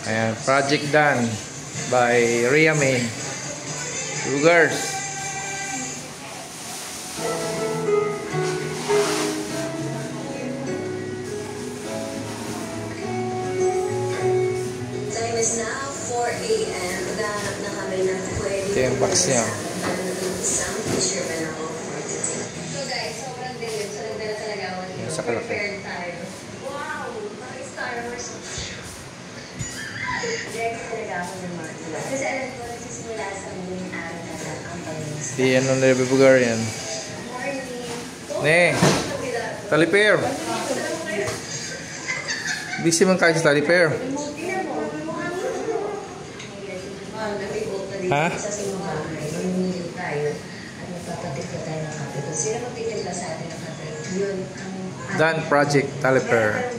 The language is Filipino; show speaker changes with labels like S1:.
S1: Ayan, project done by Rhea May. Sugars.
S2: Time is now 4 a.m. Maghanap na kami ng pwede.
S1: Ito yung box niya.
S2: Isang fisherman ako for today. So guys, sobrang dilim. So nagdala talaga ako dito.
S1: Sa kalaki.
S2: Prepared tayo. Wow! Parang Star Wars. Ready talaga ako ng mga ila. Kasi alam ko, nagsisimula sa muling araw na lang ang pag-inis.
S1: Di ano na bugar yan.
S2: Morning!
S1: Ne! Talipair! Busy man kayo sa talipair. Ha?
S2: Sa simbahan, mamimili tayo at magpapatimpla tayo ng kape. Sino magtitimpla sa atin ng kape? Yun ang
S1: Done project talipair.